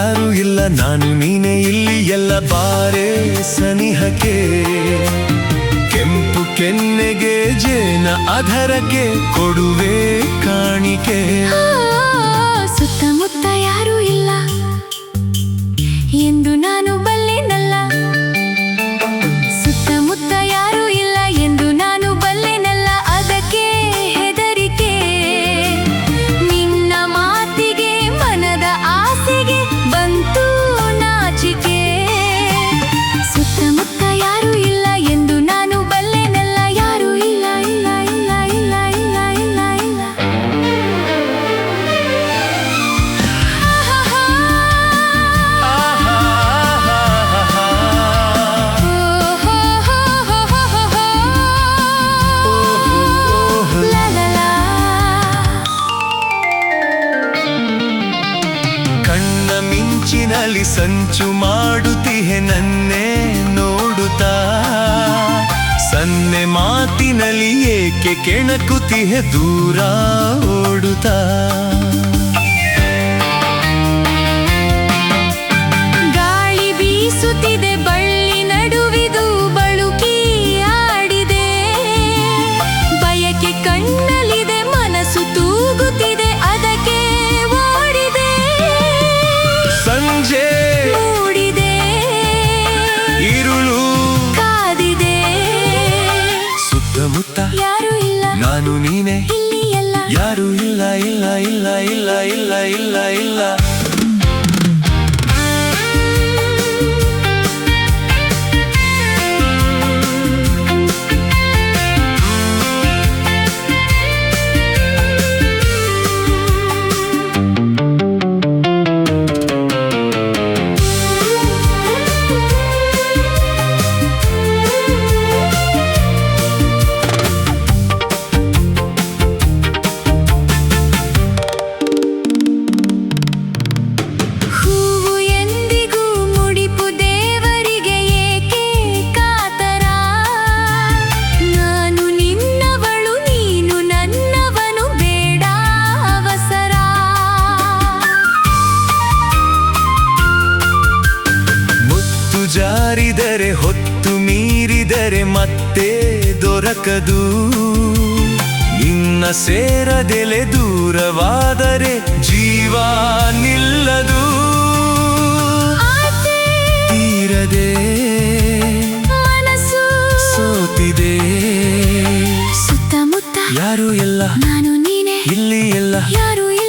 ಯಾರು ಇಲ್ಲ, ನಾನು ನೀನೇ ಇಲ್ಲಿ ಎಲ್ಲ. ಬಾರೆ ಸನಿಹಕ್ಕೆ, ಕೆಂಪು ಕೆನ್ನೆಗೆ ಜೇನ ಅಧರಕ್ಕೆ ಕೊಡುವೆ ಕಾಣಿಕೆ. ಸುತ್ತಮುತ್ತ ಯಾರು ಇಲ್ಲ ಎಂದು ನಾನು ಬಲ್ಲೆನಲ್ಲ. ಸುತ್ತಮುತ್ತ ಯಾರು ಇಲ್ಲ ಎಂದು ನಾನು ಬಲ್ಲೆನಲ್ಲ. ಅದಕ್ಕೆ ಹೆದರಿಕೆ ನಿನ್ನ ಮಾತಿಗೆ, ಮನದ ಆಸೆಗೆ ಬಂತು ನಾಚಿಕೆ. ಸುತ್ತಮುತ್ತ ಯಾರು ಇಲ್ಲ ಎಂದು ನಾನು ಬಲ್ಲೆನಲ್ಲ. ಯಾರು ಇಲ್ಲ ಇಲ್ಲ ಇಲ್ಲ ಇಲ್ಲ ಇಲ್ಲ ಇಲ್ಲ ಇಲ್ಲ. ಕಣ್ಣ ಮಿಂಚಿನಲ್ಲಿ ಸಂಚು ಮಾಡುತ್ತಿಹೆ ನನ್ನೇ ನೋಡುತ್ತಾ. ಸನ್ನೆ ಮಾತಿನಲ್ಲಿ ಏಕೆ ಕೆಣಕುತ್ತಿಹೆ ದೂರ ಓಡುತ್ತಾ. ಗಾಳಿ ಬೀಸುತ್ತಿದೆ ಬಳ್ಳಿ ನಡುವಿದು ಬಳುಕಿ ಆಡಿದೆ. ಬಯಕೆ ಕಣ್ಣಲ್ಲಿದೆ ಮನಸ್ಸು ತೂಗುತ್ತಿದೆ ಅದಕ್ಕೆ ಓಡಿದೆ. ಸಂಜೆ ಮೂಡಿದೆ ಇರುಳು ಕಾದಿದೆ. ಸುತ್ತಮುತ್ತ ಯಾರು ಇಲ್ಲ ನಾನು ನೀನೆ ಇಲ್ಲಿ ಎಲ್ಲ. ಯಾರು ಇಲ್ಲ ಇಲ್ಲ ಇಲ್ಲ ಇಲ್ಲ ಇಲ್ಲ ಇಲ್ಲ ಇಲ್ಲ. ಹೂವು ಎಂದಿಗೂ ಮುಡಿಪು ದೇವರಿಗೆ ಏಕೆ ಕಾತರ. ನಾನು ನಿನ್ನವಳು ನೀನು ನನ್ನವನು ಬೇಡ ಅವಸರ. ಮುತ್ತು ಜಾರಿದರೆ ಹೊತ್ತು ಮೀರಿದರೆ ಮತ್ತೆ ದೊರಕದು. ನಿನ್ನ ಸೇರದೆಲೆ ದೂರವಾದರೆ ಜೀವ ನಿಲ್ಲದು. ಆಸೆ ತೀರದೆ ಮನಸ್ಸು ಸೋತಿದೆ. ಸುತ್ತಮುತ್ತ ಯಾರು ಇಲ್ಲ ನಾನು ನೀನೆ ಇಲ್ಲಿ ಎಲ್ಲ. ಯಾರು ಇಲ್ಲ